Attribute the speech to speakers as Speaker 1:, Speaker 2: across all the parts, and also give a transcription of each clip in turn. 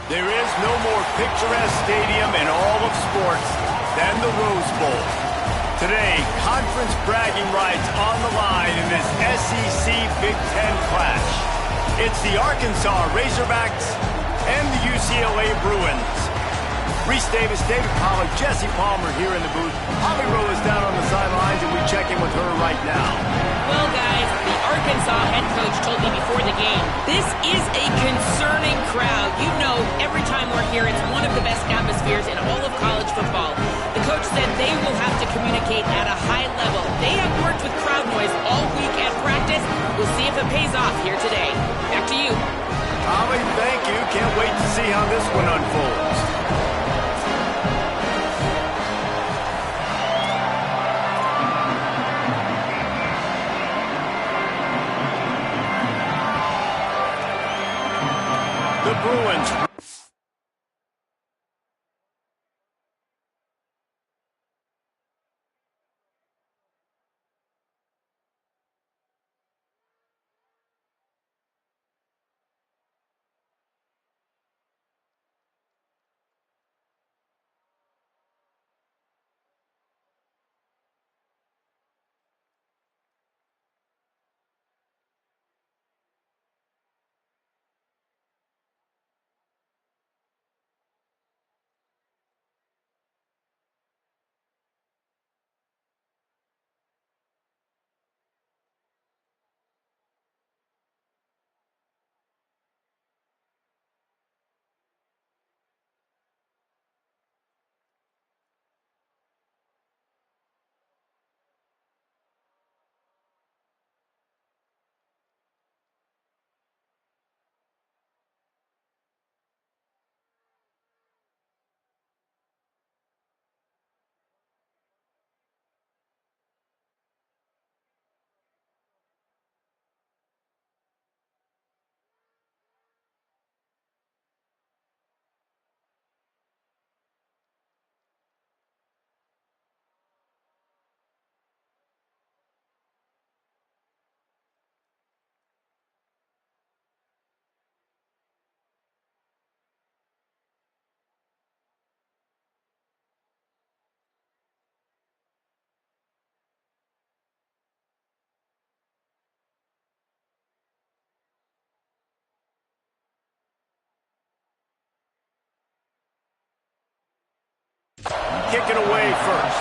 Speaker 1: There is no more picturesque stadium in all of sports than the Rose Bowl. Today, conference bragging rights on the line in this SEC Big Ten clash. It's the Arkansas Razorbacks and the UCLA Bruins. Reese Davis, David Pollack, Jesse Palmer here in the booth. Holly Rowe is down on the sidelines, and we check in with her right now.
Speaker 2: Well, guys, the Arkansas head coach told me before the game, this is a concerning crowd. You know, every time we're here, it's one of the best atmospheres in all of college football. The coach said they will have to communicate at a high level. They have worked with crowd noise all week at practice. We'll see if it pays off here today. Back to you.
Speaker 1: Holly, thank you. Can't wait to see how this one unfolds. The Bruins. Kicking away first.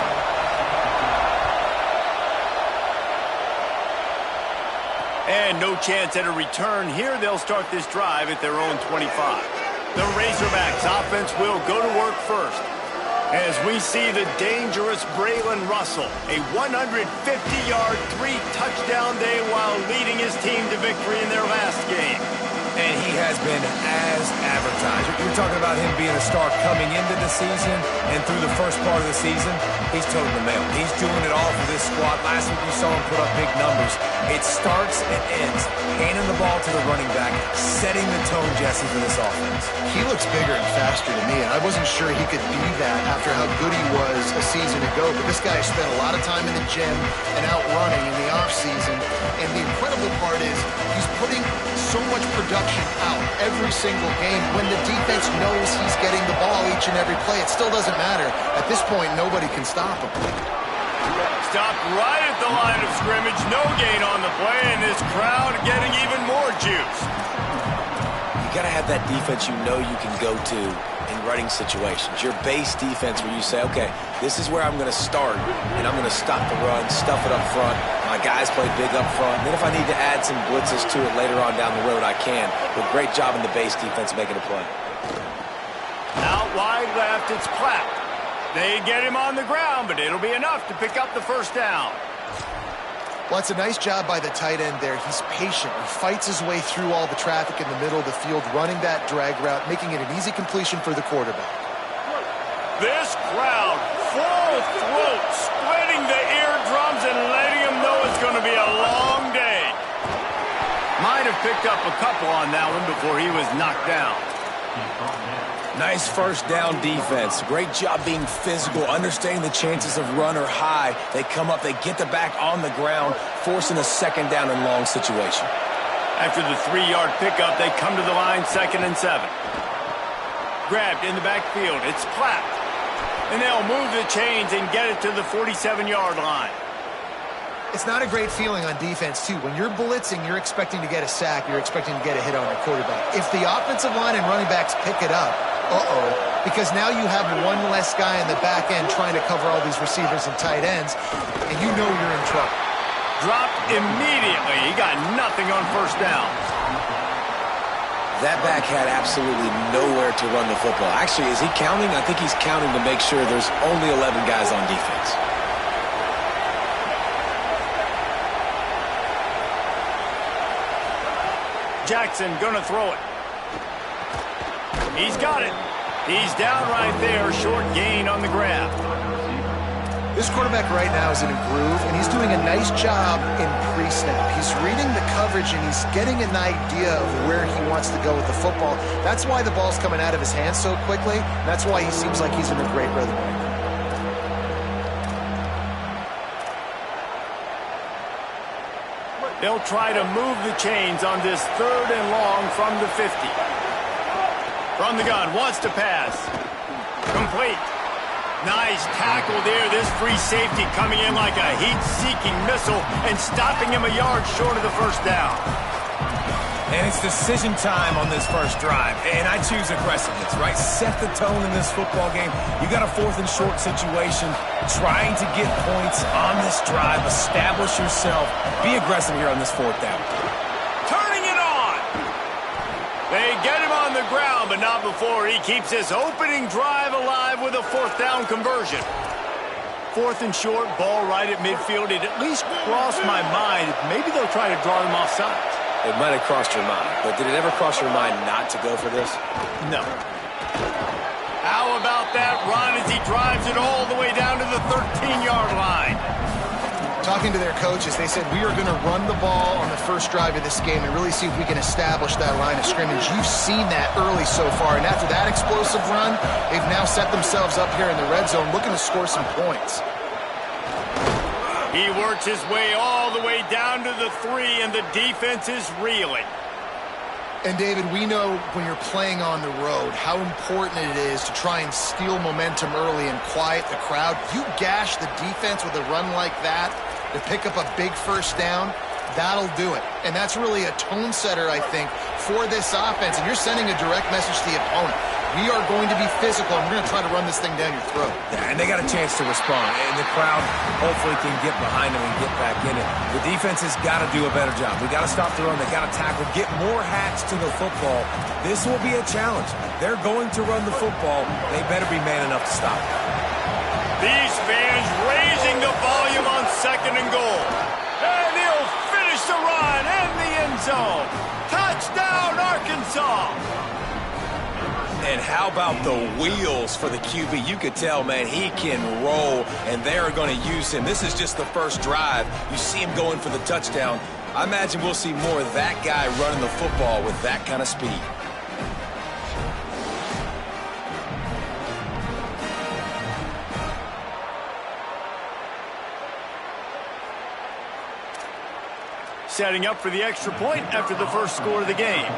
Speaker 1: And no chance at a return here. They'll start this drive at their own 25. The Razorbacks offense will go to work first as we see the dangerous Braylon Russell, a 150-yard, 3-touchdown day while leading his team to victory in their last game.
Speaker 3: And he has been as advertised. You're talking about him being a star coming into the season, and through the first part of the season, he's toting the mail. He's doing it all for this squad. Last week you saw him put up big numbers. It starts and ends handing the ball to the running back, setting the tone, Jesse, for this offense.
Speaker 4: He looks bigger and faster to me, and I wasn't sure he could be that after how good he was a season ago. But this guy spent a lot of time in the gym and out running in the offseason. And the incredible part is he's putting so much production out every single game. When the defense knows he's getting the ball each and every play, it still doesn't matter. At this point, nobody can stop him.
Speaker 1: Stopped right at the line of scrimmage. No gain on the play, and this crowd getting even more juice.
Speaker 3: You got to have that defense you know you can go to in running situations. Your base defense where you say, okay, this is where I'm going to start, and I'm going to stop the run, stuff it up front. My guys play big up front. And then if I need to add some blitzes to it later on down the road, I can. But great job in the base defense making a play.
Speaker 1: Out wide left, it's Platt. They get him on the ground, but it'll be enough to pick up the first down.
Speaker 4: Well, it's a nice job by the tight end there. He's patient. He fights his way through all the traffic in the middle of the field, running that drag route, making it an easy completion for the quarterback.
Speaker 1: This crowd, full throat, splitting the eardrums and letting them know it's going to be a long day. Might have picked up a couple on that one before he was knocked down.
Speaker 3: Nice first down defense. Great job being physical, understanding the chances of run are high. They come up, they get the back on the ground, forcing a second down and long situation.
Speaker 1: After the 3-yard pickup, they come to the line 2nd and 7. grabbed in the backfield. It's clapped. And they'll move the chains and get it to the 47-yard line.
Speaker 4: It's not a great feeling on defense, too. When you're blitzing, you're expecting to get a sack. You're expecting to get a hit on your quarterback. If the offensive line and running backs pick it up, because now you have one less guy in the back end trying to cover all these receivers and tight ends, and you know you're in trouble.
Speaker 1: Dropped immediately. He got nothing on first down.
Speaker 3: That back had absolutely nowhere to run the football. Actually, is he counting? I think he's counting to make sure there's only 11 guys on defense.
Speaker 1: Jackson gonna throw it. He's got it. He's down right there. Short gain on the grab.
Speaker 4: This quarterback right now is in a groove, and he's doing a nice job in pre-snap. He's reading the coverage, and he's getting an idea of where he wants to go with the football. That's why the ball's coming out of his hands so quickly. That's why he seems like he's in a great rhythm right now.
Speaker 1: They'll try to move the chains on this 3rd and long from the 50. From the gun, wants to pass. Complete. Nice tackle there. This free safety coming in like a heat-seeking missile and stopping him a yard short of the first down.
Speaker 5: And it's decision time on this first drive. And I choose aggressiveness, right? Set the tone in this football game. You got a 4th and short situation. Trying to get points on this drive. Establish yourself. Be aggressive here on this 4th down.
Speaker 1: Turning it on. They get him on the ground, but not before he keeps his opening drive alive with a 4th down conversion. 4th and short, ball right at midfield. It at least crossed my mind. Maybe they'll try to draw him off sides.
Speaker 3: It might have crossed your mind, but did it ever cross your mind not to go for this?
Speaker 1: No. How about that run as he drives it all the way down to the 13-yard line?
Speaker 4: Talking to their coaches, they said, we are going to run the ball on the first drive of this game and really see if we can establish that line of scrimmage. You've seen that early so far, and after that explosive run, they've now set themselves up here in the red zone looking to score some points.
Speaker 1: He works his way all the way down to the 3, and the defense is reeling.
Speaker 4: And, David, we know when you're playing on the road how important it is to try and steal momentum early and quiet the crowd. You gash the defense with a run like that to pick up a big first down, that'll do it. And that's really a tone setter, I think, for this offense. And you're sending a direct message to the opponent. We are going to be physical, and we're going to try to run this thing down your throat.
Speaker 5: Yeah, and they got a chance to respond, and the crowd hopefully can get behind them and get back in it. The defense has got to do a better job. We got to stop the run. They got to tackle, get more hats to the football. This will be a challenge. They're going to run the football. They better be man enough to stop it.
Speaker 1: These fans raising the volume on 2nd and goal. And he'll finish the run in the end zone. Touchdown, Arkansas.
Speaker 3: And how about the wheels for the QB? You could tell, man, he can roll, and they're going to use him. This is just the first drive. You see him going for the touchdown. I imagine we'll see more of that guy running the football with that kind of speed.
Speaker 1: Setting up for the extra point after the first score of the game.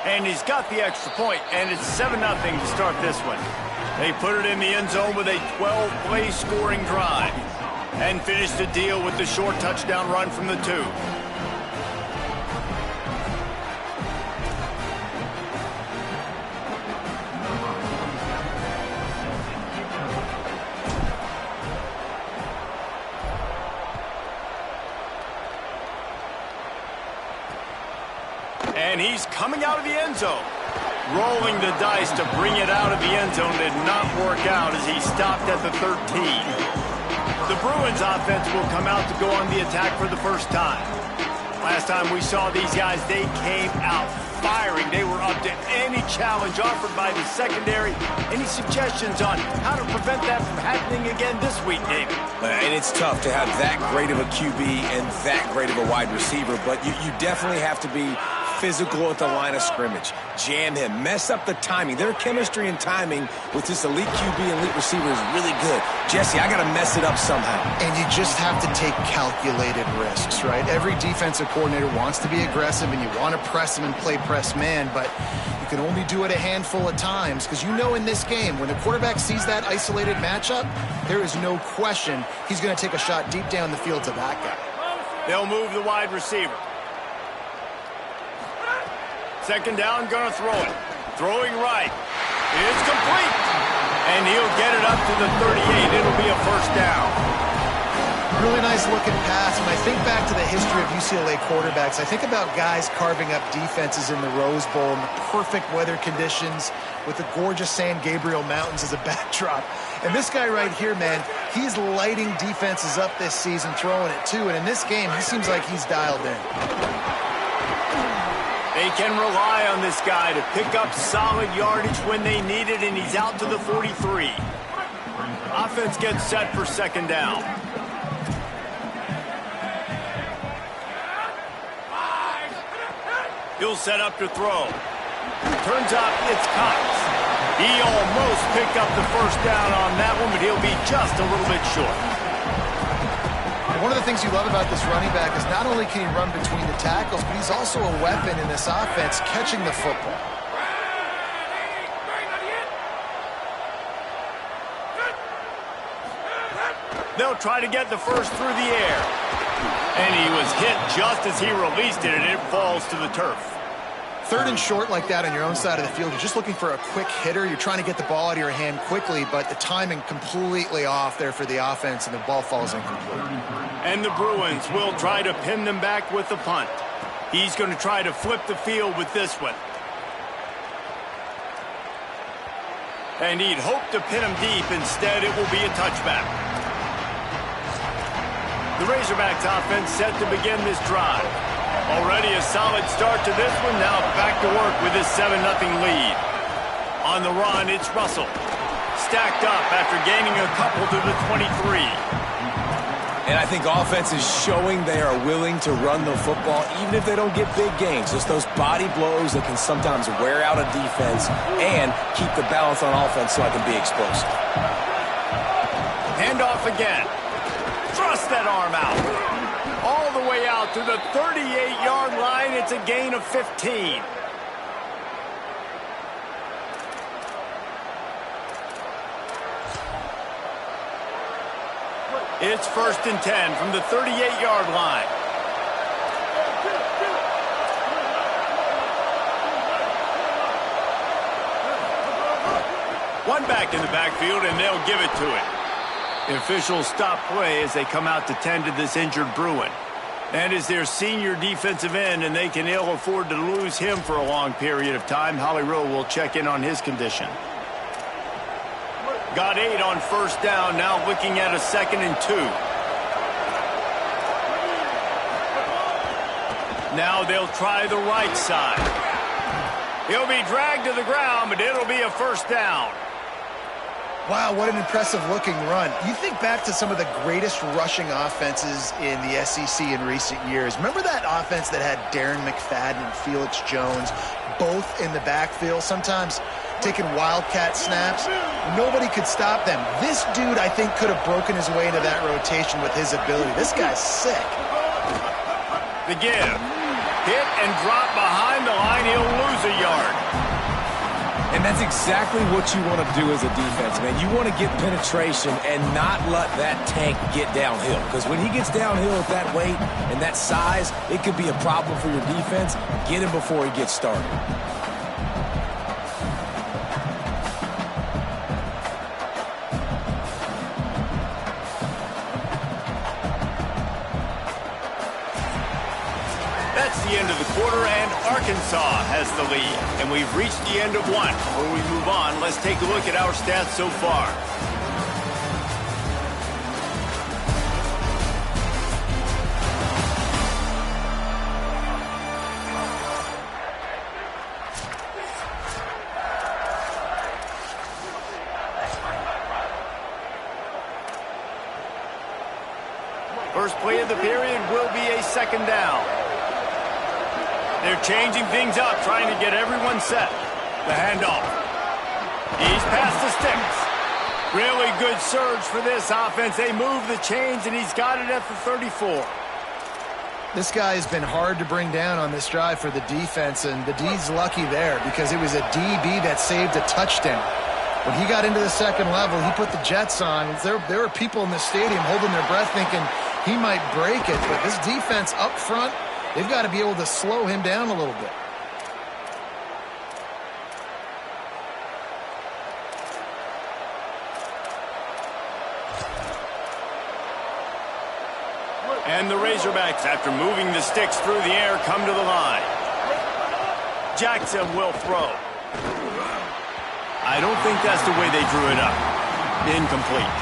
Speaker 1: And he's got the extra point, and it's 7-0 to start this one. They put it in the end zone with a 12-play scoring drive and finish the deal with the short touchdown run from the 2. And he's coming out of the end zone. Rolling the dice to bring it out of the end zone did not work out as he stopped at the 13. The Bruins offense will come out to go on the attack for the first time. Last time we saw these guys, they came out firing. They were up to any challenge offered by the secondary. Any suggestions on how to prevent that from happening again this week, David?
Speaker 3: And it's tough to have that great of a QB and that great of a wide receiver, but you definitely have to be
Speaker 5: physical at the line of scrimmage. Jam him. Mess up the timing. Their chemistry and timing with this elite QB and elite receiver is really good. Jesse, I got to mess it up somehow.
Speaker 4: And you just have to take calculated risks, right? Every defensive coordinator wants to be aggressive, and you want to press them and play press man, but you can only do it a handful of times because you know in this game, when the quarterback sees that isolated matchup, there is no question he's going to take a shot deep down the field to that guy.
Speaker 1: They'll move the wide receiver. Second down, gonna throw it. Throwing right. It's complete. And he'll get it up to the 38. It'll be a first down.
Speaker 4: Really nice looking pass. When I think back to the history of UCLA quarterbacks, I think about guys carving up defenses in the Rose Bowl in the perfect weather conditions with the gorgeous San Gabriel Mountains as a backdrop. And this guy right here, man, he's lighting defenses up this season, throwing it too. And in this game, he seems like he's dialed in.
Speaker 1: They can rely on this guy to pick up solid yardage when they need it, and he's out to the 43. Offense gets set for second down. He'll set up to throw. Turns out it's Cox. He almost picked up the first down on that one, but he'll be just a little bit short.
Speaker 4: One of the things you love about this running back is not only can he run between the tackles, but he's also a weapon in this offense catching the football.
Speaker 1: They'll try to get the first through the air. And he was hit just as he released it, and it falls to the turf.
Speaker 4: Third and short like that on your own side of the field, you're just looking for a quick hitter. You're trying to get the ball out of your hand quickly, but the timing completely off there for the offense, and the ball falls incomplete.
Speaker 1: And the Bruins will try to pin them back with the punt. He's going to try to flip the field with this one. And he'd hoped to pin him deep. Instead, it will be a touchback. The Razorbacks offense set to begin this drive. Already a solid start to this one. Now back to work with his 7-0 lead. On the run, it's Russell. Stacked up after gaining a couple to the 23.
Speaker 5: And I think offense is showing they are willing to run the football, even if they don't get big gains. Just those body blows that can sometimes wear out a defense and keep the balance on offense so I can be explosive.
Speaker 1: Handoff again. Thrust that arm out. All the way out to the 38-yard line. It's a gain of 15. It's 1st and 10 from the 38-yard line. One back in the backfield, and they'll give it to it. The officials stop play as they come out to tend to this injured Bruin. And as their senior defensive end, and they can ill afford to lose him for a long period of time, Holly Rowe will check in on his condition. Got 8 on first down, now looking at a 2nd and 2. Now they'll try the right side. He'll be dragged to the ground, but it'll be a first down.
Speaker 4: Wow, what an impressive-looking run. You think back to some of the greatest rushing offenses in the SEC in recent years. Remember that offense that had Darren McFadden and Felix Jones both in the backfield, sometimes taking wildcat snaps? Nobody could stop them. This dude, I think, could have broken his way into that rotation with his ability. This guy's sick.
Speaker 1: The give. Hit and drop behind the line. He'll lose a yard.
Speaker 5: And that's exactly what you want to do as a defense, man. You want to get penetration and not let that tank get downhill. Because when he gets downhill at that weight and that size, it could be a problem for your defense. Get him before he gets started.
Speaker 1: The end of the quarter, and Arkansas has the lead. And we've reached the end of one. Before we move on, let's take a look at our stats so far. First play of the period will be a 2nd down. They're changing things up, trying to get everyone set. The handoff. He's past the sticks. Really good surge for this offense. They move the chains, and he's got it at the 34.
Speaker 4: This guy has been hard to bring down on this drive for the defense, and the D's lucky there because it was a DB that saved a touchdown. When he got into the second level, he put the Jets on. There were people in the stadium holding their breath thinking he might break it, but this defense up front, they've got to be able to slow him down a little bit.
Speaker 1: And the Razorbacks, after moving the sticks through the air, come to the line. Jackson will throw. I don't think that's the way they drew it up. Incomplete.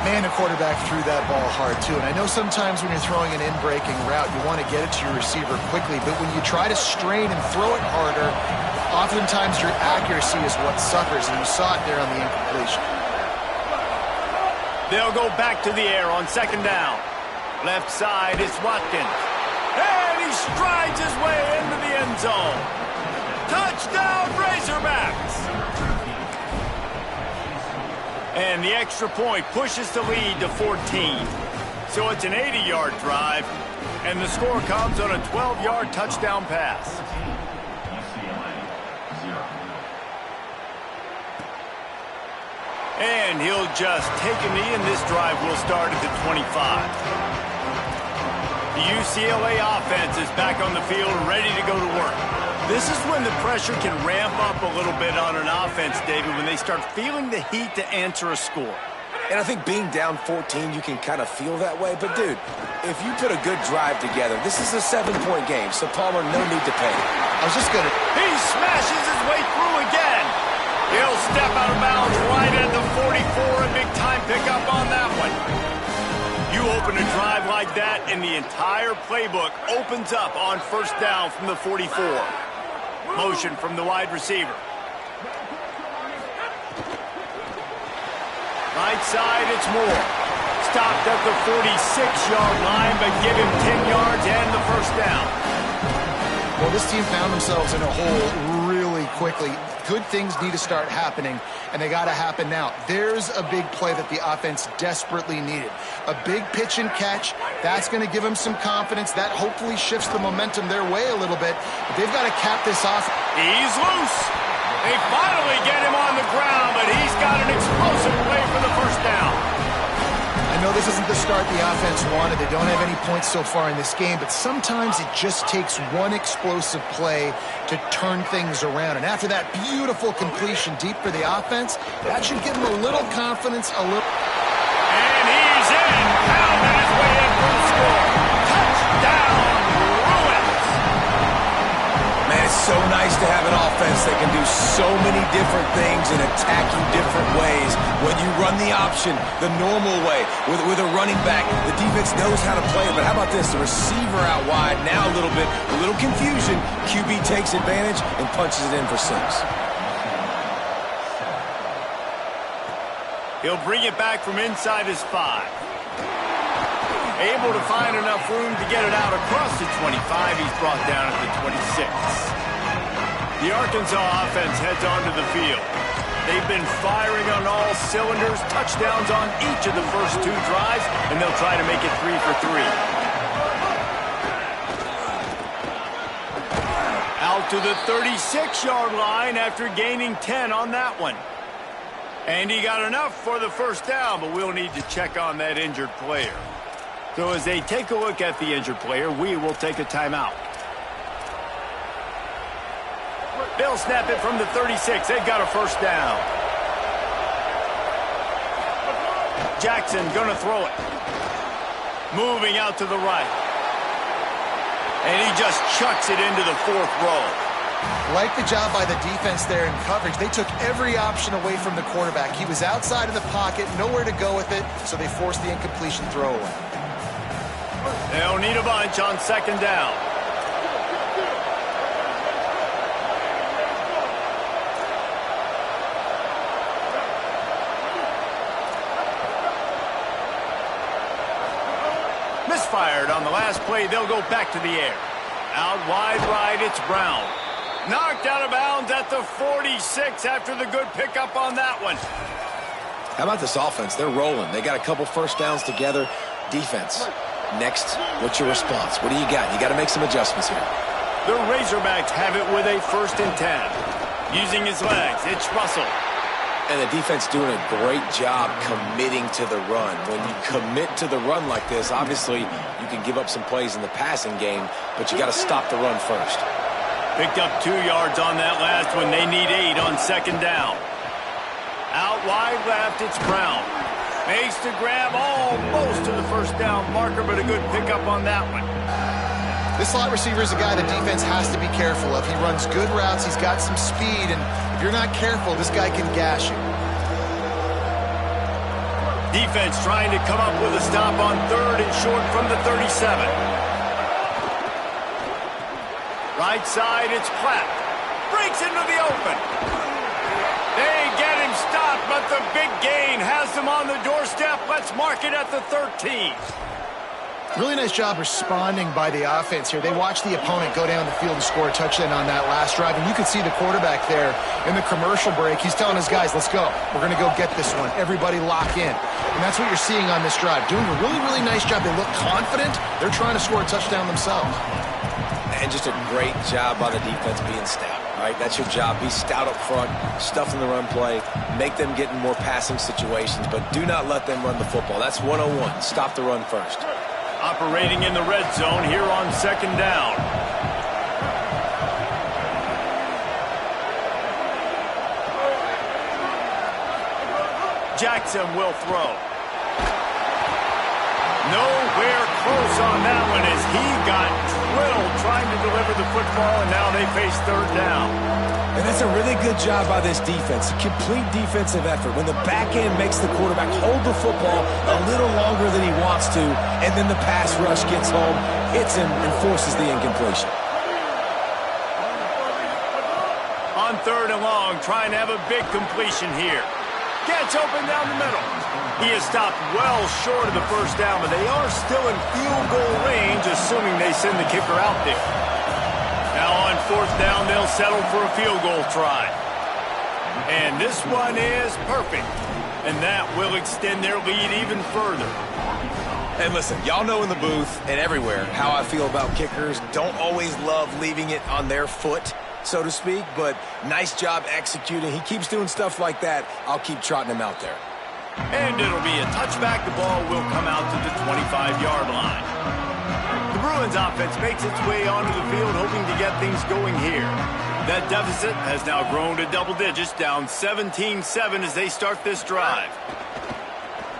Speaker 4: Man, the quarterback threw that ball hard, too. And I know sometimes when you're throwing an in-breaking route, you want to get it to your receiver quickly. But when you try to strain and throw it harder, oftentimes your accuracy is what suffers. And you saw it there on the incompletion.
Speaker 1: They'll go back to the air on second down. Left side, it's Watkins. And he strides his way into the end zone. Touchdown, Razorbacks! And the extra point pushes the lead to 14. So it's an 80-yard drive, and the score comes on a 12-yard touchdown pass. And he'll just take a knee, and this drive will start at the 25. The UCLA offense is back on the field, ready to go to work. This is when the pressure can ramp up a little bit on an offense, David, when they start feeling the heat to answer a score.
Speaker 3: And I think being down 14, you can kind of feel that way. But, dude, if you put a good drive together, this is a 7-point game, so Palmer, no need to panic.
Speaker 4: I was just going to...
Speaker 1: He smashes his way through again. He'll step out of bounds right at the 44, a big-time pickup on that one. You open a drive like that, and the entire playbook opens up on first down from the 44. Motion from the wide receiver. Right side, it's Moore. Stopped at the 46-yard line, but give him 10 yards and the first down.
Speaker 4: Well, this team found themselves in a hole really quickly. Good things need to start happening, and they got to happen now. There's a big play that the offense desperately needed. A big pitch and catch. That's going to give them some confidence. That hopefully shifts the momentum their way a little bit. But they've got to cap this off.
Speaker 1: He's loose. They finally get him on the ground, but he's got an explosive play for the first down.
Speaker 4: I know this isn't the start the offense wanted. They don't have any points so far in this game, but sometimes it just takes one explosive play to turn things around. And after that beautiful completion deep for the offense, that should give them a little confidence, a little...
Speaker 1: And he's in. Pounding his way in for the score. Touchdown, Bruins.
Speaker 5: Man, it's so nice to have an offense that can do so many different things and attack you different ways. When you run the option, the normal way, with a running back, the defense knows how to play it. But how about this? The receiver out wide, now a little confusion. QB takes advantage and punches it in for 6.
Speaker 1: He'll bring it back from inside his 5. Able to find enough room to get it out across the 25. He's brought down at the 26. The Arkansas offense heads onto the field. They've been firing on all cylinders, touchdowns on each of the first 2 drives, and they'll try to make it 3 for 3. Out to the 36-yard line after gaining 10 on that one. And he got enough for the first down, but we'll need to check on that injured player. So as they take a look at the injured player, we will take a timeout. They'll snap it from the 36. They've got a first down. Jackson gonna throw it. Moving out to the right. And he just chucks it into the 4th row.
Speaker 4: Like the job by the defense there in coverage. They took every option away from the quarterback. He was outside of the pocket, nowhere to go with it, so they forced the incompletion throwaway.
Speaker 1: They'll need a bunch on second down. Misfired on the last play. They'll go back to the air. Out wide right, it's Brown. Knocked out of bounds at the 46 after the good pickup on that one.
Speaker 3: How about this offense? They're rolling. They got a couple first downs together. Defense. Next, what's your response? What do you got? You got to make some adjustments here.
Speaker 1: The Razorbacks have it with a 1st and 10. Using his legs, it's Russell.
Speaker 3: And the defense doing a great job committing to the run. When you commit to the run like this, obviously you can give up some plays in the passing game, but you got to stop the run first.
Speaker 1: Picked up 2 yards on that last one. They need 8 on 2nd down. Out wide left, it's Brown. Makes the grab almost to the 1st down marker, but a good pickup on that one.
Speaker 4: This slot receiver is a guy the defense has to be careful of. He runs good routes. He's got some speed, and if you're not careful, this guy can gash you.
Speaker 1: Defense trying to come up with a stop on 3rd and short from the 37. Right side, it's Platt. Breaks into the open. They get him stopped, but the big gain has them on the doorstep. Let's mark it at the 13.
Speaker 4: Really nice job responding by the offense here. They watched the opponent go down the field and score a touchdown on that last drive, and you can see the quarterback there in the commercial break. He's telling his guys, let's go. We're going to go get this one. Everybody lock in. And that's what you're seeing on this drive. Doing a really, really nice job. They look confident. They're trying to score a touchdown themselves.
Speaker 3: And just a great job by the defense being stout, right? That's your job. Be stout up front, stuff in the run play, make them get in more passing situations, but do not let them run the football. That's 101. Stop the run first.
Speaker 1: Operating in the red zone here on 2nd down. Jackson will throw. Nowhere close on that one as he got drilled trying to deliver the football, and now they face 3rd down.
Speaker 5: And that's a really good job by this defense. A complete defensive effort. When the back end makes the quarterback hold the football a little longer than he wants to, and then the pass rush gets home, hits him, and forces the incompletion.
Speaker 1: On 3rd and long, trying to have a big completion here. Gets open down the middle. He is stopped well short of the 1st down, but they are still in field goal range, assuming they send the kicker out there. Now on 4th down, they'll settle for a field goal try. And this one is perfect. And that will extend their lead even further.
Speaker 3: And listen, y'all know in the booth and everywhere how I feel about kickers. Don't always love leaving it on their foot, so to speak, but nice job executing. He keeps doing stuff like that. I'll keep trotting him out there.
Speaker 1: And it'll be a touchback. The ball will come out to the 25-yard line. The Bruins offense makes its way onto the field, hoping to get things going here. That deficit has now grown to double digits, down 17-7 as they start this drive.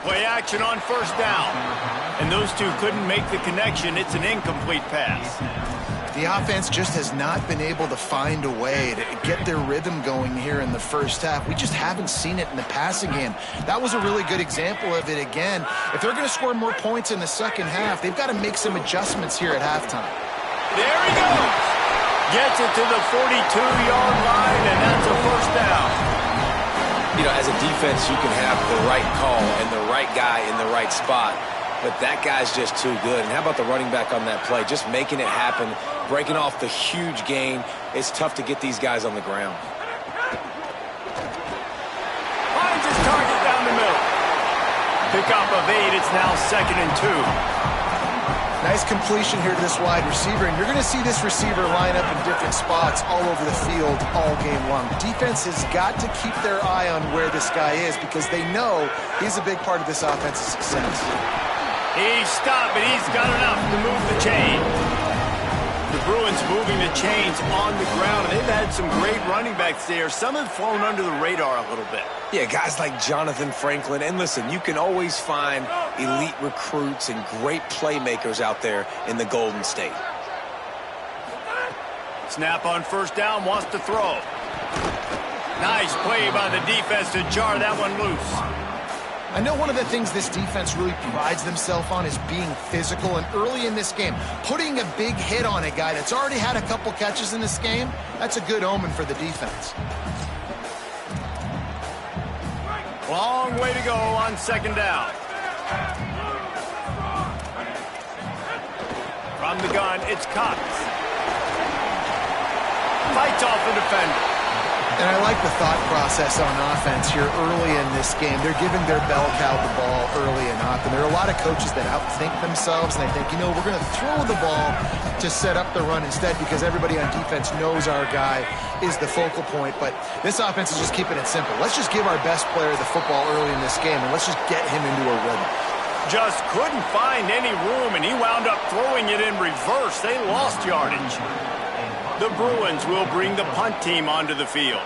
Speaker 1: Play action on 1st down. And those two couldn't make the connection. It's an incomplete pass.
Speaker 4: The offense just has not been able to find a way to get their rhythm going here in the 1st half. We just haven't seen it in the passing game. That was a really good example of it again. If they're going to score more points in the 2nd half, they've got to make some adjustments here at halftime.
Speaker 1: There he goes. Gets it to the 42-yard line, and that's a 1st down.
Speaker 3: You know, as a defense, you can have the right call and the right guy in the right spot, but that guy's just too good. And how about the running back on that play? Just making it happen, breaking off the huge gain. It's tough to get these guys on the ground.
Speaker 1: Finds his target down the middle. Pickup of 8. It's now 2nd and 2.
Speaker 4: Nice completion here to this wide receiver, and you're going to see this receiver line up in different spots all over the field all game long. Defense has got to keep their eye on where this guy is because they know he's a big part of this offense's success.
Speaker 1: He's stopped, but he's got enough to move the chain. The Bruins moving the chains on the ground. They've had some great running backs there. Some have flown under the radar a little bit.
Speaker 3: Yeah, guys like Jonathan Franklin. And listen, you can always find elite recruits and great playmakers out there in the Golden State.
Speaker 1: Snap on 1st down, wants to throw. Nice play by the defense to jar that one loose.
Speaker 4: I know one of the things this defense really prides themselves on is being physical, and early in this game, putting a big hit on a guy that's already had a couple catches in this game, that's a good omen for the defense.
Speaker 1: Long way to go on 2nd down. From the gun, it's Cox. fights off a defender.
Speaker 4: And I like the thought process on offense here early in this game. They're giving their bell cow the ball early and often. There are a lot of coaches that outthink themselves, and they think, you know, we're going to throw the ball to set up the run instead because everybody on defense knows our guy is the focal point. But this offense is just keeping it simple. Let's just give our best player the football early in this game, and let's just get him into a rhythm.
Speaker 1: Just couldn't find any room, and he wound up throwing it in reverse. They lost yardage. The Bruins will bring the punt team onto the field.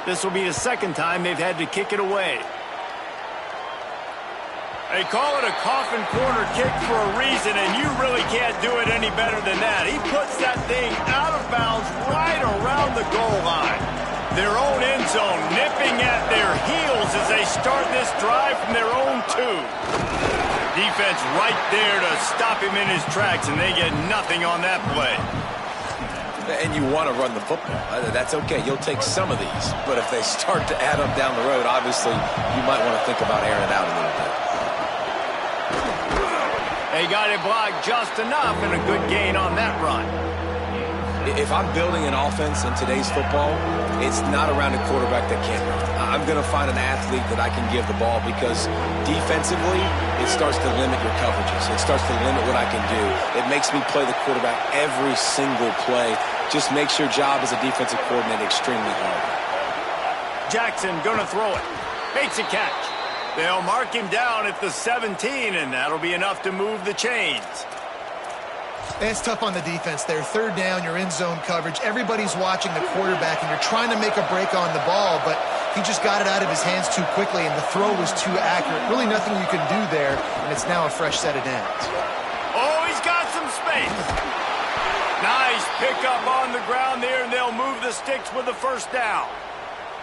Speaker 1: This will be the second time they've had to kick it away. They call it a coffin corner kick for a reason, and you really can't do it any better than that. He puts that thing out of bounds right around the goal line. Their own end zone nipping at their heels as they start this drive from their own 2. Defense right there to stop him in his tracks, and they get nothing on that play.
Speaker 3: And you want to run the football. That's okay. You'll take some of these. But if they start to add up down the road, obviously, you might want to think about airing it out a little bit.
Speaker 1: They got it blocked just enough and a good gain on that run.
Speaker 3: If I'm building an offense in today's football, it's not around a quarterback that can't run. I'm going to find an athlete that I can give the ball because defensively, it starts to limit your coverages. It starts to limit what I can do. It makes me play the quarterback every single play. Just makes your job as a defensive coordinator extremely hard.
Speaker 1: Jackson going to throw it. Makes a catch. They'll mark him down at the 17, and that'll be enough to move the chains.
Speaker 4: It's tough on the defense there. Third down, you're in zone coverage. Everybody's watching the quarterback, and you're trying to make a break on the ball, but he just got it out of his hands too quickly, and the throw was too accurate. Really nothing you can do there, and it's now a fresh set of downs.
Speaker 1: Oh, he's got some space. Nice pickup on the ground there, and they'll move the sticks with the first down.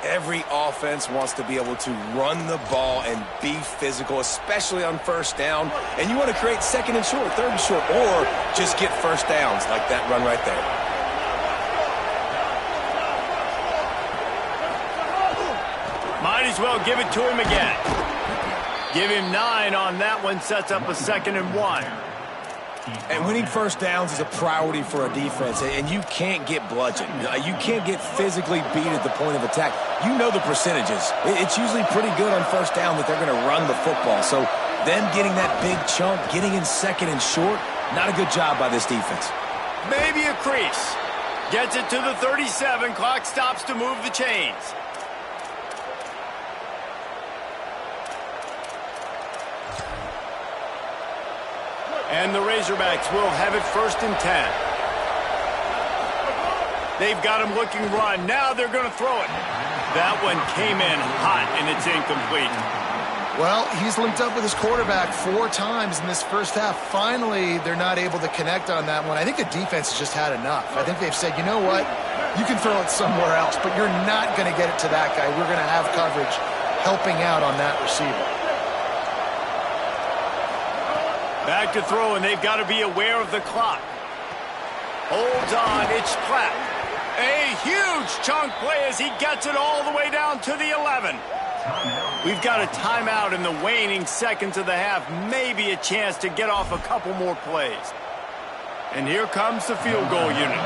Speaker 3: Every offense wants to be able to run the ball and be physical, especially on first down. And you want to create second and short, third and short, or just get first downs like that run right there.
Speaker 1: Might as well give it to him again. Give him 9 on that one, sets up a 2nd and 1.
Speaker 3: And winning first downs is a priority for a defense, and you can't get bludgeoned. You can't get physically beat at the point of attack. You know the percentages. It's usually pretty good on first down that they're going to run the football. So them getting that big chunk, getting in second and short, not a good job by this defense.
Speaker 1: Maybe a crease. Gets it to the 37. Clock stops to move the chains. And the Razorbacks will have it 1st and 10. They've got him looking run. Now they're going to throw it. That one came in hot, and it's incomplete.
Speaker 4: Well, he's linked up with his quarterback 4 times in this first half. Finally, they're not able to connect on that one. I think the defense has just had enough. I think they've said, you know what? You can throw it somewhere else, but you're not going to get it to that guy. We're going to have coverage helping out on that receiver.
Speaker 1: Back to throw, and they've got to be aware of the clock. Holds on, it's Clapp. A huge chunk play as he gets it all the way down to the 11. We've got a timeout in the waning seconds of the half. Maybe a chance to get off a couple more plays. And here comes the field goal unit.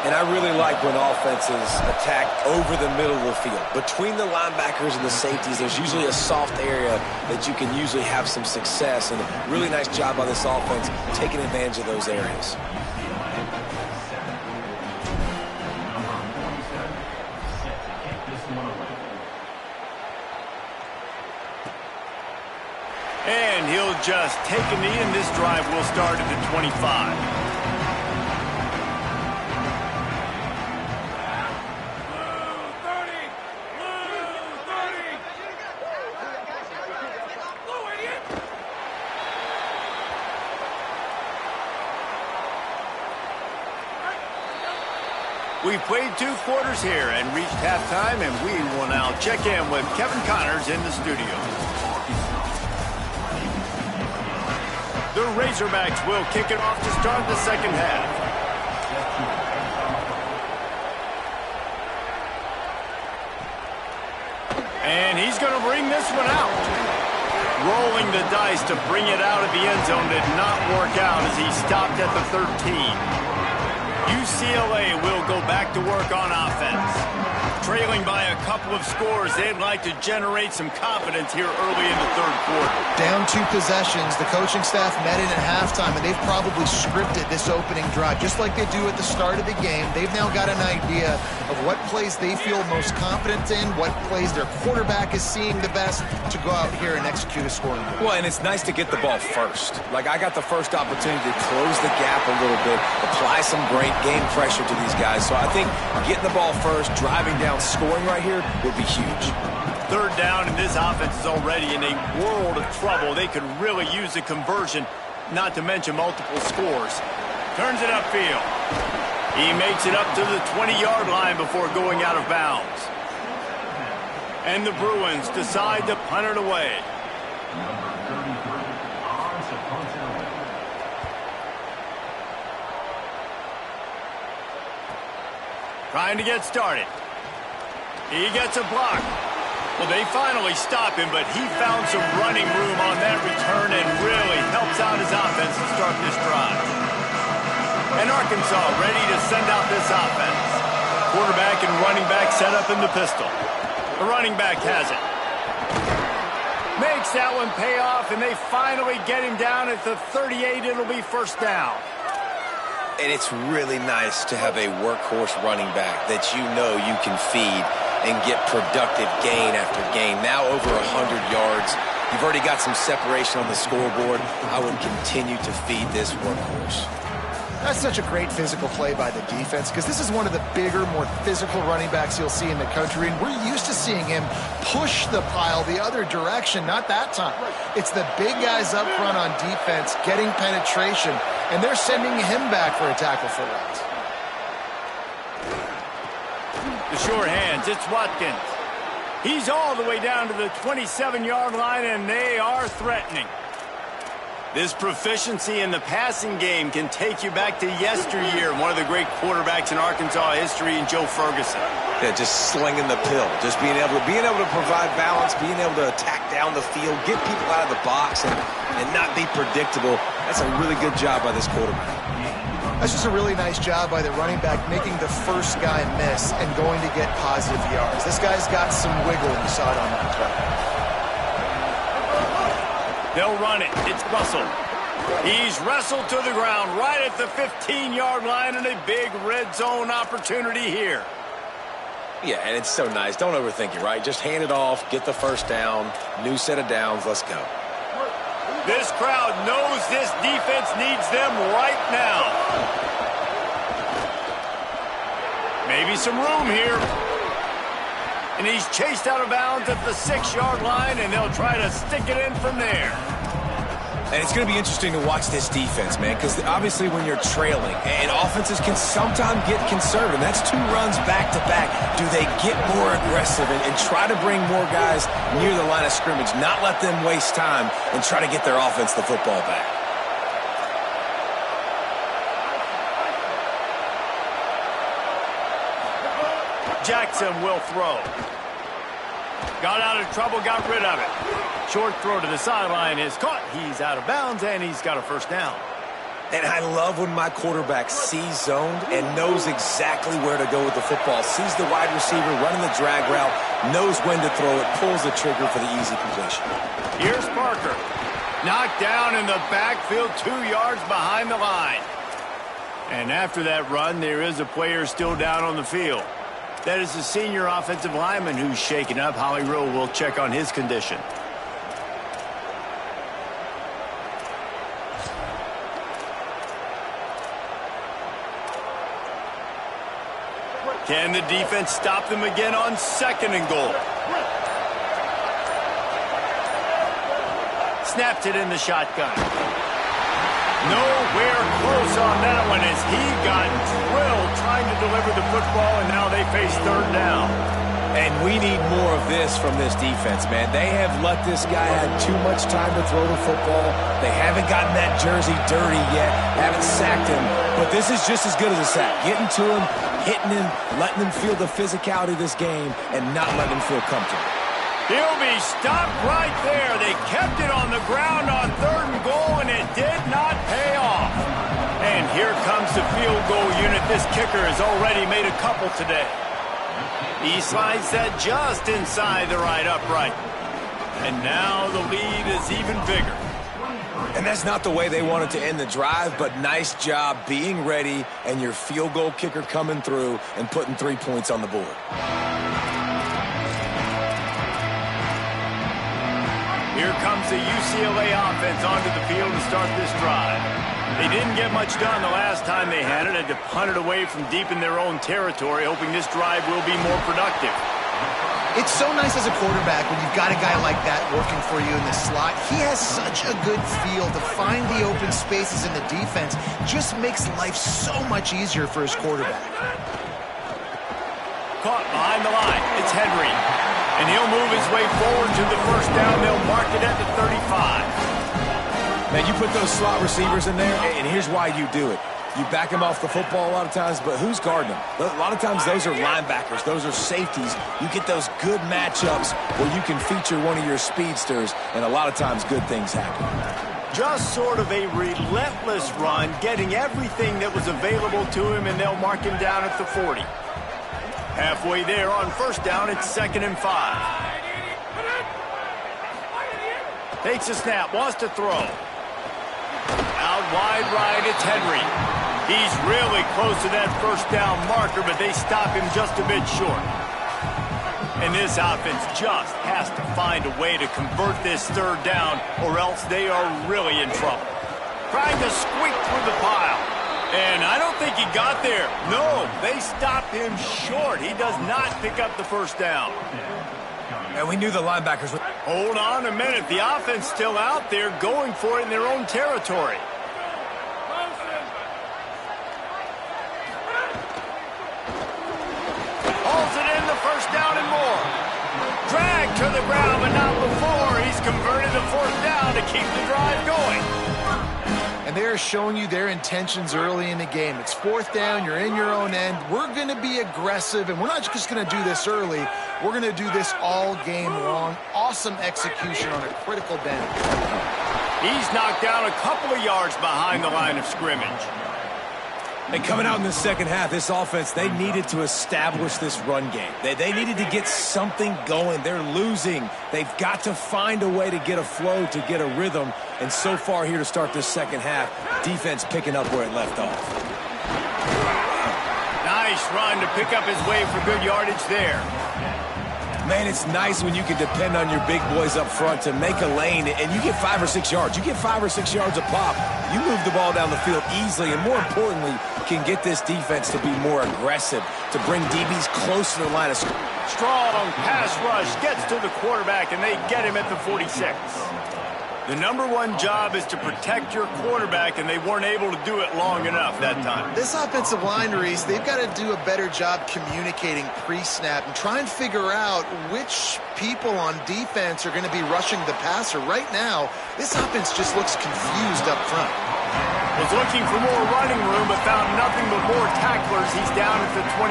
Speaker 3: And I really like when offenses attack over the middle of the field. Between the linebackers and the safeties, there's usually a soft area that you can usually have some success. And a really nice job by this offense taking advantage of those areas.
Speaker 1: And he'll just take a knee, and this drive will start at the 25. We've played 2 quarters here and reached halftime, and we will now check in with Kevin Connors in the studio. The Razorbacks will kick it off to start the second half. And he's going to bring this one out. Rolling the dice to bring it out of the end zone did not work out as he stopped at the 13. UCLA will go back to work on offense. Trailing by a couple of scores, they'd like to generate some confidence here early in the third quarter.
Speaker 4: Down 2 possessions, the coaching staff met in at halftime, and they've probably scripted this opening drive. Just like they do at the start of the game, they've now got an idea of what plays they feel most confident in, what plays their quarterback is seeing the best to go out here and execute a scoring drive.
Speaker 5: Well, and it's nice to get the ball first. Like, I got the first opportunity to close the gap a little bit, apply some great game pressure to these guys. So I think getting the ball first, driving down, scoring right here would be huge.
Speaker 1: Third down, and this offense is already in a world of trouble. They could really use a conversion, not to mention multiple scores. Turns it upfield. He makes it up to the 20-yard line before going out of bounds. And the Bruins decide to punt it away. Trying to get started. He gets a block. Well, they finally stop him, but he found some running room on that return and really helps out his offense to start this drive. And Arkansas ready to send out this offense. Quarterback and running back set up in the pistol. The running back has it. Makes that one pay off, and they finally get him down at the 38. It'll be first down.
Speaker 3: And it's really nice to have a workhorse running back that you know you can feed and get productive gain after gain. Now over 100 yards. You've already got some separation on the scoreboard. I would continue to feed this workhorse.
Speaker 4: That's such a great physical play by the defense because this is one of the bigger, more physical running backs you'll see in the country, and we're used to seeing him push the pile the other direction. Not that time. It's the big guys up front on defense getting penetration, and they're sending him back for a tackle for loss.
Speaker 1: The short hands, it's Watkins. He's all the way down to the 27-yard line, and they are threatening. This proficiency in the passing game can take you back to yesteryear. One of the great quarterbacks in Arkansas history, in Joe Ferguson.
Speaker 3: Yeah, just slinging the pill, just being able to provide balance, being able to attack down the field, get people out of the box, and not be predictable. That's a really good job by this quarterback.
Speaker 4: That's just a really nice job by the running back, making the first guy miss and going to get positive yards. This guy's got some wiggle, and you saw it on that play.
Speaker 1: They'll run it. It's Russell. He's wrestled to the ground right at the 15-yard line, and a big red zone opportunity here.
Speaker 3: Yeah, and it's so nice. Don't overthink it, right? Just hand it off, get the first down, new set of downs, let's go.
Speaker 1: This crowd knows this defense needs them right now. Maybe some room here. And he's chased out of bounds at the 6-yard line, and they'll try to stick it in from there.
Speaker 5: And it's going to be interesting to watch this defense, man, because obviously when you're trailing, and offenses can sometimes get conservative. That's 2 runs back-to-back. Do they get more aggressive and try to bring more guys near the line of scrimmage, not let them waste time, and try to get their offense the football back?
Speaker 1: Jackson will throw. Got out of trouble, got rid of it. Short throw to the sideline is caught. He's out of bounds, and he's got a first down.
Speaker 5: And I love when my quarterback sees zoned and knows exactly where to go with the football. Sees the wide receiver running the drag route, knows when to throw it, pulls the trigger for the easy completion.
Speaker 1: Here's Parker. Knocked down in the backfield, 2 yards behind the line. And after that run, there is a player still down on the field. That is the senior offensive lineman who's shaken up. Holly Rowe will check on his condition. Can the defense stop them again on 2nd and goal? Snapped it in the shotgun. Nowhere close on that one as he got drilled trying to deliver the football, and now they face 3rd down.
Speaker 5: And we need more of this from this defense, man. They have let this guy have too much time to throw the football. They haven't gotten that jersey dirty yet, haven't sacked him. But this is just as good as a sack. Getting to him, hitting him, letting him feel the physicality of this game, and not letting him feel comfortable.
Speaker 1: He'll be stopped right there. They kept it on the ground on 3rd and goal, and it did not pay off. And here comes comes the field goal unit, this kicker has already made a couple today. He slides that just inside the right upright. And now the lead is even bigger.
Speaker 5: And that's not the way they wanted to end the drive, but nice job being ready and your field goal kicker coming through and putting 3 points on the board.
Speaker 1: Here comes the UCLA offense onto the field to start this drive. They didn't get much done the last time they had it, had to punt it away from deep in their own territory, hoping this drive will be more productive.
Speaker 4: It's so nice as a quarterback when you've got a guy like that working for you in the slot. He has such a good feel to find the open spaces in the defense. Just makes life so much easier for his quarterback.
Speaker 1: Caught behind the line. It's Henry. And he'll move his way forward to the first down. They'll mark it at the 35.
Speaker 5: Man, you put those slot receivers in there, and here's why you do it. You back them off the football a lot of times, but who's guarding them? A lot of times those are linebackers. Those are safeties. You get those good matchups where you can feature one of your speedsters, and a lot of times good things happen.
Speaker 1: Just sort of a relentless run, getting everything that was available to him, and they'll mark him down at the 40. Halfway there on first down, it's 2nd and 5. Takes a snap, wants to throw. Out wide right, it's Henry. He's really close to that first down marker, but they stop him just a bit short. And this offense just has to find a way to convert this third down, or else they are really in trouble. Trying to squeak through the pile. And I don't think he got there. No, they stopped him short. He does not pick up the first down.
Speaker 5: And we knew the linebackers would...
Speaker 1: Hold on a minute. The offense still out there going for it in their own territory. Holds it in, the first down and more. Drag to the ground, but not before. He's converted the fourth down to keep the drive going.
Speaker 4: And they're showing you their intentions early in the game. It's fourth down, you're in your own end. We're going to be aggressive, and we're not just going to do this early. We're going to do this all game long. Awesome execution on a critical down.
Speaker 1: He's knocked down a couple of yards behind the line of scrimmage.
Speaker 5: And coming out in the second half, this offense, they needed to establish this run game. They needed to get something going. They're losing. They've got to find a way to get a flow, to get a rhythm. And so far here to start this second half, defense picking up where it left off.
Speaker 1: Nice run to pick up his way for good yardage there.
Speaker 5: Man, it's nice when you can depend on your big boys up front to make a lane, and you get 5 or 6 yards. You get 5 or 6 yards a pop. You move the ball down the field easily, and more importantly, can get this defense to be more aggressive, to bring DBs close to the line of scrimmage.
Speaker 1: Strong pass rush gets to the quarterback, and they get him at the 46. The number one job is to protect your quarterback, and they weren't able to do it long enough that time.
Speaker 4: This offensive line, Reese, they've got to do a better job communicating pre-snap and try and figure out which people on defense are going to be rushing the passer. Right now, this offense just looks confused up front.
Speaker 1: Was looking for more running room, but found nothing but more tacklers. He's down at the 24.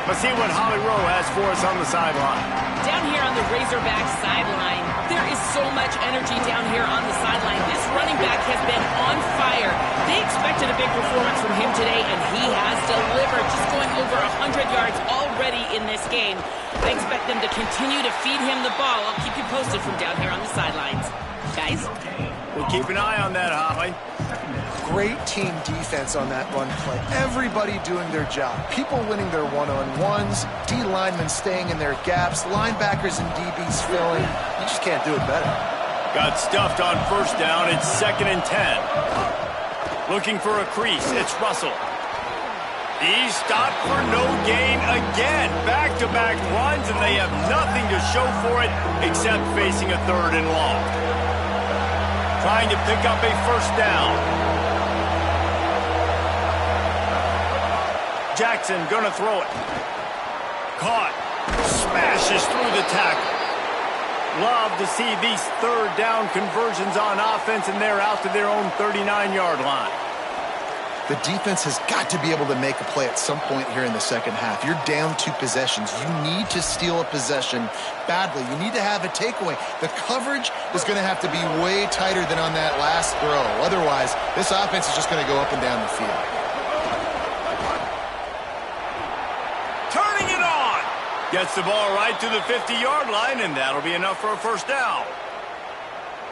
Speaker 1: Let's see what Holly Rowe has for us on the sideline.
Speaker 2: Down here on the Razorback sideline, there is so much energy down here on the sideline. This running back has been on fire. They expected a big performance from him today, and he has delivered, just going over 100 yards already in this game. I expect them to continue to feed him the ball. I'll keep you posted from down here on the sidelines. Guys?
Speaker 1: We'll keep an eye on that, Holly.
Speaker 4: Great team defense on that run play. Everybody doing their job. People winning their one-on-ones, D linemen staying in their gaps, linebackers and DBs filling. You just can't do it better.
Speaker 1: Got stuffed on first down. It's 2nd and 10. Looking for a crease. It's Russell. He's stopped for no gain again. Back-to-back runs, and they have nothing to show for it except facing a 3rd and long. Trying to pick up a first down. Jackson gonna throw it. Caught. Smashes through the tackle. Love to see these 3rd down conversions on offense, and they're out to their own 39-yard line.
Speaker 4: The defense has got to be able to make a play at some point here in the second half. You're down 2 possessions. You need to steal a possession badly. You need to have a takeaway. The coverage is going to have to be way tighter than on that last throw. Otherwise, this offense is just going to go up and down the field.
Speaker 1: Turning it on. Gets the ball right to the 50-yard line, and that'll be enough for a first down.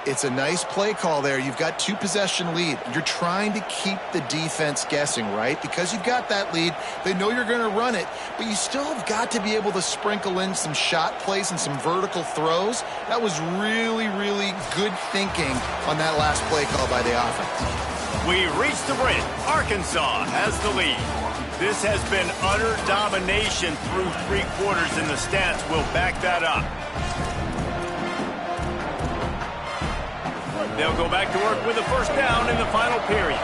Speaker 4: It's a nice play call there. You've got 2-possession lead. You're trying to keep the defense guessing, right? Because you've got that lead, they know you're going to run it, but you still have got to be able to sprinkle in some shot plays and some vertical throws. That was really, really good thinking on that last play call by the offense.
Speaker 1: We reached the break. Arkansas has the lead. This has been utter domination through 3 quarters, and the stats will back that up. They'll go back to work with a first down in the final period.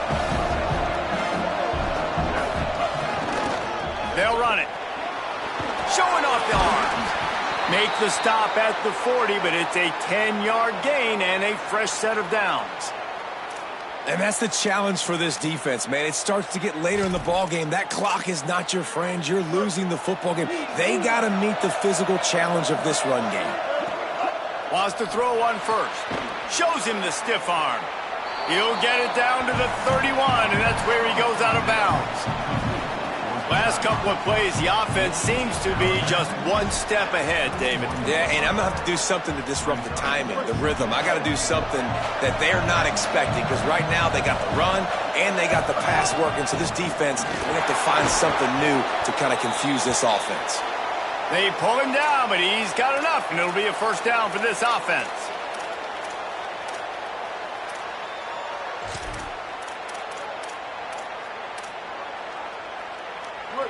Speaker 1: They'll run it. Showing off the arms. Make the stop at the 40, but it's a 10-yard gain and a fresh set of downs.
Speaker 5: And that's the challenge for this defense, man. It starts to get later in the ball game. That clock is not your friend. You're losing the football game. They got to meet the physical challenge of this run game.
Speaker 1: Wants to throw one first. Shows him the stiff arm. He'll get it down to the 31, and that's where he goes out of bounds. Last couple of plays, the offense seems to be just one step ahead, David.
Speaker 5: Yeah, and I'm going to have to do something to disrupt the timing, the rhythm. I got to do something that they're not expecting, because right now they got the run and they got the pass working. So this defense, they have to find something new to kind of confuse this offense.
Speaker 1: They pull him down, but he's got enough, and it'll be a first down for this offense.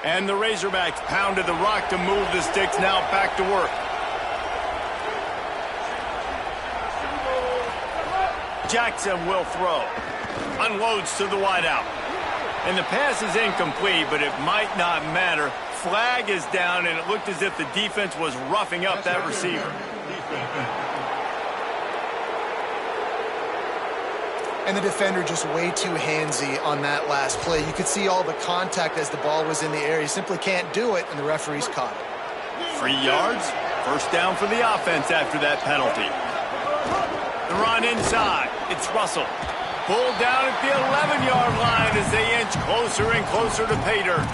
Speaker 1: And the Razorbacks pounded the rock to move the sticks, now back to work. Jackson will throw. Unloads to the wideout. And the pass is incomplete, but it might not matter. Flag is down, and it looked as if the defense was roughing up that receiver.
Speaker 4: And the defender just way too handsy on that last play. You could see all the contact as the ball was in the air. He simply can't do it, and the referee's caught it.
Speaker 1: 3 yards. First down for the offense after that penalty. The run inside. It's Russell. Pulled down at the 11-yard line as they inch closer and closer to pay dirt.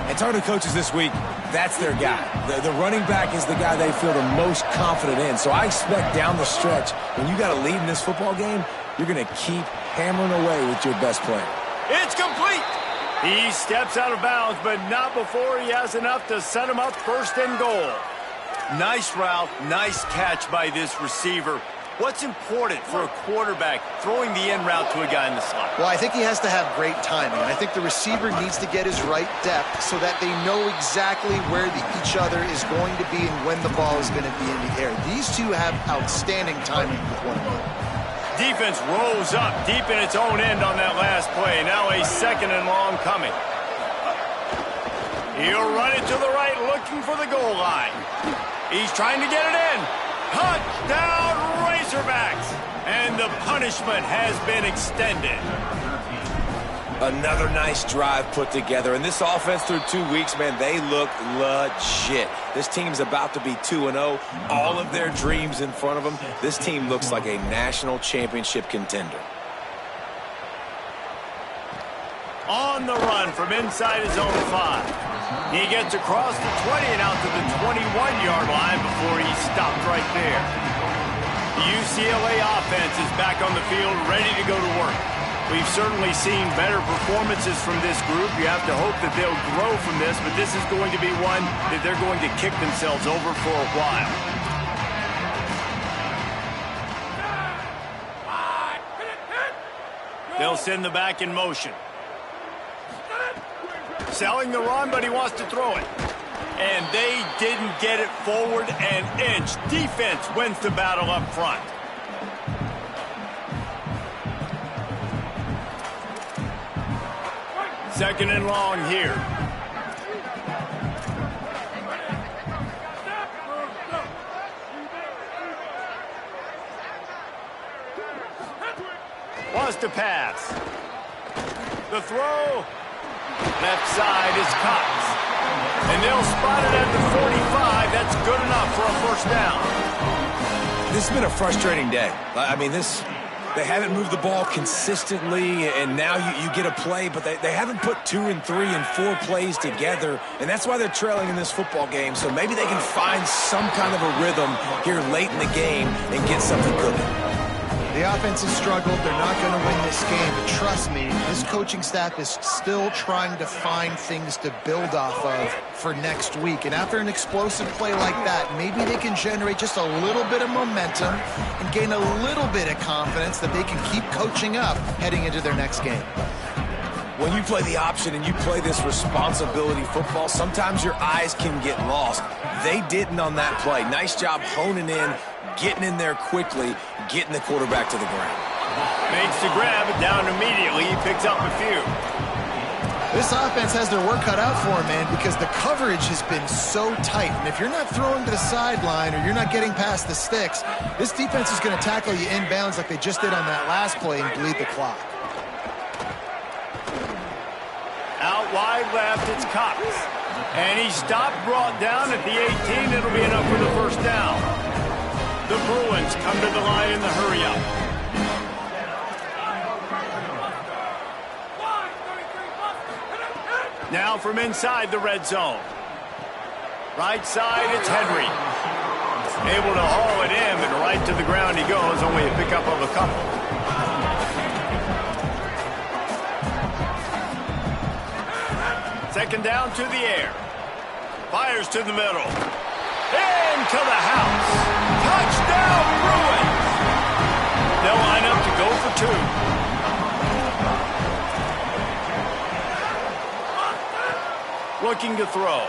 Speaker 5: And talking to coaches this week, that's their guy. The running back is the guy they feel the most confident in. So I expect down the stretch, when you got a lead in this football game, you're going to keep hammering away with your best player.
Speaker 1: It's complete. He steps out of bounds, but not before he has enough to set him up first and goal. Nice route, nice catch by this receiver. What's important for a quarterback throwing the in route to a guy in the slot?
Speaker 4: Well, I think he has to have great timing. I think the receiver needs to get his right depth so that they know exactly where each other is going to be and when the ball is going to be in the air. These two have outstanding timing with one another.
Speaker 1: Defense rose up deep in its own end on that last play. Now a second and long coming. He'll run it to the right, looking for the goal line. He's trying to get it in. Touchdown, Razorbacks! And the punishment has been extended.
Speaker 5: Another nice drive put together. And this offense through 2 weeks, man, they look legit. This team's about to be 2-0. All of their dreams in front of them. This team looks like a national championship contender.
Speaker 1: On the run from inside his own 5. He gets across the 20 and out to the 21-yard line before he's stopped right there. The UCLA offense is back on the field, ready to go to work. We've certainly seen better performances from this group. You have to hope that they'll grow from this, but this is going to be one that they're going to kick themselves over for a while. They'll send the back in motion. Selling the run, but he wants to throw it. And they didn't get it forward an inch. Defense wins the battle up front. Second and long here. Wants to pass. The throw. Left side is Cox. And they'll spot it at the 45. That's good enough for a first down.
Speaker 5: This has been a frustrating day. I mean, they haven't moved the ball consistently, and now you get a play, but they haven't put 2 and 3 and 4 plays together, and that's why they're trailing in this football game. So maybe they can find some kind of a rhythm here late in the game and get something cooking.
Speaker 4: The offense has struggled. They're not going to win this game. But trust me, this coaching staff is still trying to find things to build off of for next week. And after an explosive play like that, maybe they can generate just a little bit of momentum and gain a little bit of confidence that they can keep coaching up heading into their next game.
Speaker 5: When you play the option and you play this responsibility football, sometimes your eyes can get lost. They didn't on that play. Nice job honing in, getting in there quickly, getting the quarterback to the ground.
Speaker 1: Makes the grab, down immediately. He picks up a few.
Speaker 4: This offense has their work cut out for them, man, because the coverage has been so tight. And if you're not throwing to the sideline or you're not getting past the sticks, this defense is going to tackle you inbounds like they just did on that last play and bleed the clock.
Speaker 1: Out wide left, it's Cox. And he stopped, brought down at the 18. It'll be enough for the first down. The Bruins come to the line in the hurry-up. Now from inside the red zone. Right side, it's Henry. Able to haul it in, but right to the ground he goes. Only a pickup of a couple. Second down to the air. Fires to the middle. Into the house. Touchdown, Bruins. They'll line up to go for 2. Looking to throw.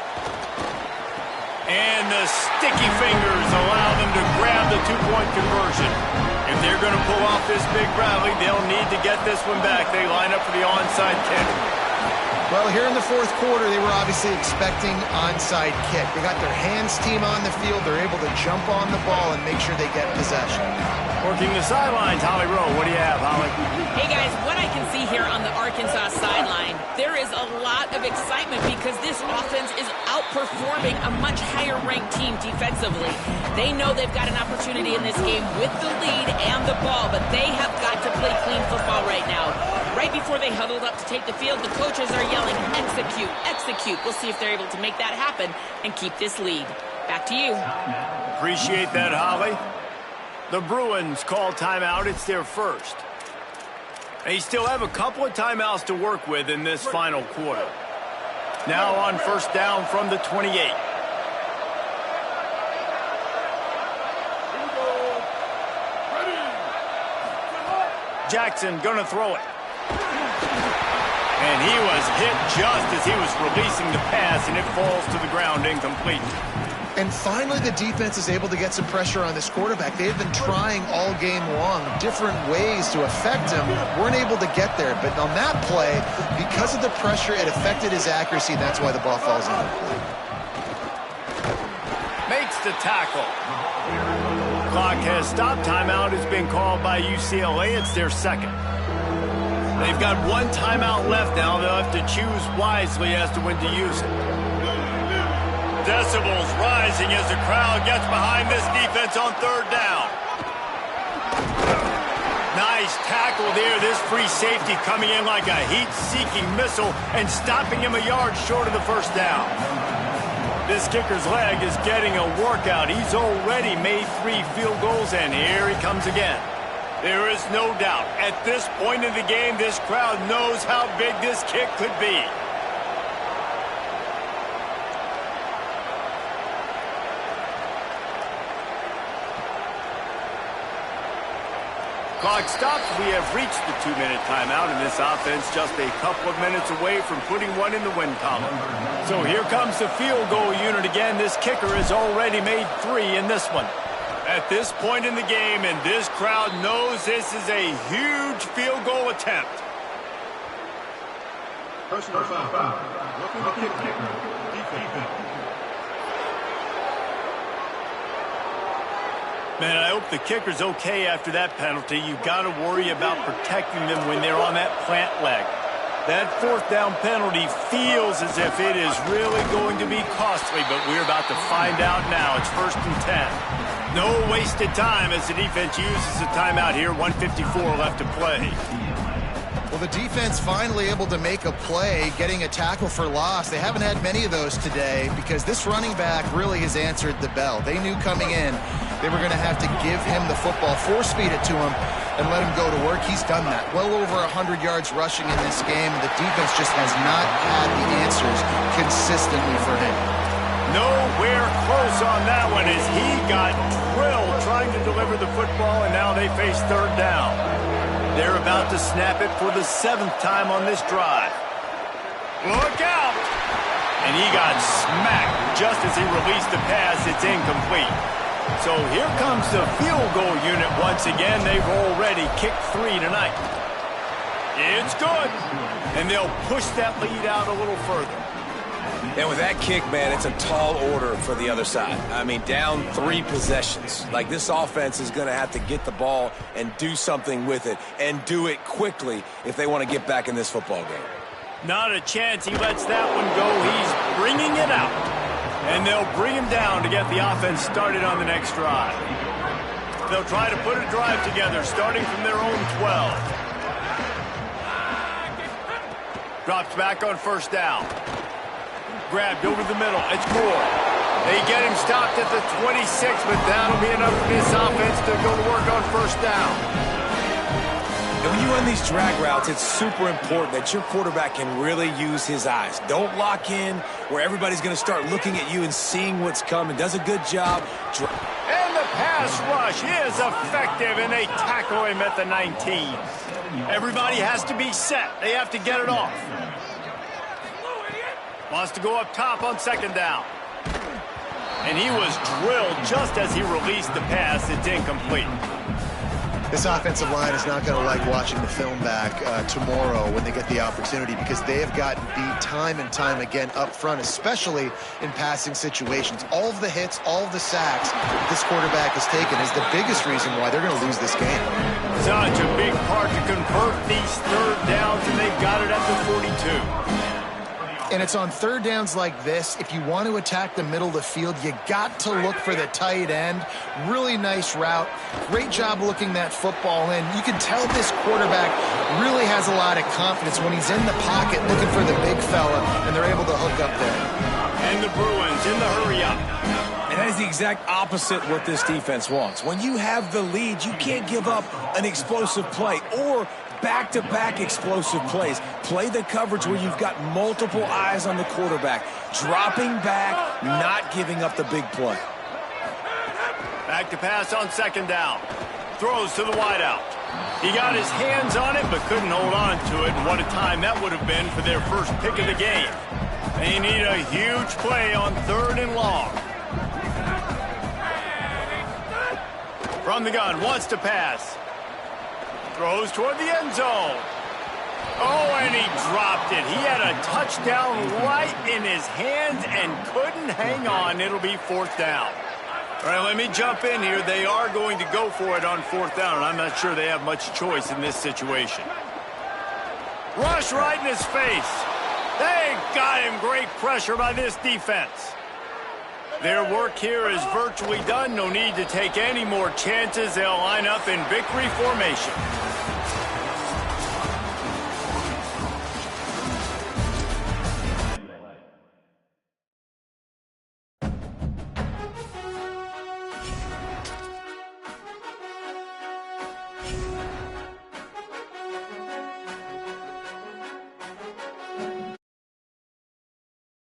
Speaker 1: And the sticky fingers allow them to grab the 2-point conversion. If they're going to pull off this big rally, they'll need to get this one back. They line up for the onside kick.
Speaker 4: Well, here in the fourth quarter, they were obviously expecting onside kick. They got their hands team on the field. They're able to jump on the ball and make sure they get possession.
Speaker 1: Working the sidelines, Holly Rowe. What do you have, Holly?
Speaker 2: Hey, guys, what I can see here on the Arkansas sideline, there is a lot of excitement because this offense is outperforming a much higher-ranked team defensively. They know they've got an opportunity in this game with the lead and the ball, but they have got to play clean football right now. Right before they huddled up to take the field, the coaches are yelling, execute, execute. We'll see if they're able to make that happen and keep this lead. Back to you.
Speaker 1: Appreciate that, Holly. The Bruins call timeout. It's their first. They still have a couple of timeouts to work with in this final quarter. Now on first down from the 28. Jackson gonna throw it. And he was hit just as he was releasing the pass, and it falls to the ground incomplete.
Speaker 4: And finally, the defense is able to get some pressure on this quarterback. They've been trying all game long different ways to affect him. Weren't able to get there. But on that play, because of the pressure, it affected his accuracy, and that's why the ball falls incomplete.
Speaker 1: Makes the tackle. Clock has stopped. Timeout has been called by UCLA. It's their second. They've got one timeout left now. They'll have to choose wisely as to when to use it. Decibels rising as the crowd gets behind this defense on third down. Nice tackle there. This free safety coming in like a heat-seeking missile and stopping him a yard short of the first down. This kicker's leg is getting a workout. He's already made 3 field goals, and here he comes again. There is no doubt, at this point in the game, this crowd knows how big this kick could be. Clock stops. We have reached the 2-minute timeout, and this offense just a couple of minutes away from putting one in the win column. So here comes the field goal unit again. This kicker has already made 3 in this one. At this point in the game, and this crowd knows this is a huge field goal attempt.
Speaker 6: Personal foul. Looking to kick kicker. Defense.
Speaker 1: Man, I hope the kicker's okay after that penalty. You've got to worry about protecting them when they're on that plant leg. That fourth down penalty feels as if it is really going to be costly, but we're about to find out now. It's 1st and 10. No wasted time as the defense uses a timeout here. 1:54 left to play.
Speaker 4: Well, the defense finally able to make a play, getting a tackle for loss. They haven't had many of those today because this running back really has answered the bell. They knew coming in they were going to have to give him the football, force feed it to him, and let him go to work. He's done that. Well over 100 yards rushing in this game. The defense just has not had the answers consistently for him.
Speaker 1: Nowhere close on that one as he got drilled trying to deliver the football, and now they face 3rd down. They're about to snap it for the 7th time on this drive. Look out! And he got smacked just as he released the pass. It's incomplete. So here comes the field goal unit once again. They've already kicked 3 tonight. It's good. And they'll push that lead out a little further.
Speaker 5: And with that kick, man, it's a tall order for the other side. I mean, down 3 possessions. Like, this offense is going to have to get the ball and do something with it, and do it quickly if they want to get back in this football game.
Speaker 1: Not a chance he lets that one go. He's bringing it out. And they'll bring him down to get the offense started on the next drive. They'll try to put a drive together, starting from their own 12. Drops back on 1st down. Grabbed over the middle. It's Moore. They get him stopped at the 26, but that'll be enough for this offense to go to work on 1st down.
Speaker 5: And when you run these drag routes, it's super important that your quarterback can really use his eyes. Don't lock in where everybody's going to start looking at you and seeing what's coming. Does a good job.
Speaker 1: And the pass rush is effective, and they tackle him at the 19. Everybody has to be set. They have to get it off. Wants to go up top on 2nd down. And he was drilled just as he released the pass. It's incomplete.
Speaker 4: This offensive line is not going to like watching the film back tomorrow when they get the opportunity, because they have gotten beat time and time again up front, especially in passing situations. All of the hits, all of the sacks that this quarterback has taken is the biggest reason why they're going to lose this game.
Speaker 1: Such a big part to convert these 3rd downs, and they've got it at the 42.
Speaker 4: And it's on 3rd downs like this. If you want to attack the middle of the field, you got to look for the tight end. Really nice route. Great job looking that football in. You can tell this quarterback really has a lot of confidence when he's in the pocket looking for the big fella, and they're able to hook up there.
Speaker 1: And the Bruins in the hurry up.
Speaker 5: And that is the exact opposite what this defense wants. When you have the lead, you can't give up an explosive play or back-to-back explosive plays. Play the coverage where you've got multiple eyes on the quarterback. Dropping back, not giving up the big play.
Speaker 1: Back to pass on 2nd down. Throws to the wideout. He got his hands on it but couldn't hold on to it. And what a time that would have been for their first pick of the game. They need a huge play on 3rd and long. From the gun, wants to pass. Throws toward the end zone. Oh, and he dropped it. He had a touchdown right in his hands and couldn't hang on. It'll be 4th down. All right, let me jump in here. They are going to go for it on 4th down, and I'm not sure they have much choice in this situation. Rush right in his face. They got him. Great pressure by this defense. Their work here is virtually done. No need to take any more chances. They'll line up in victory formation.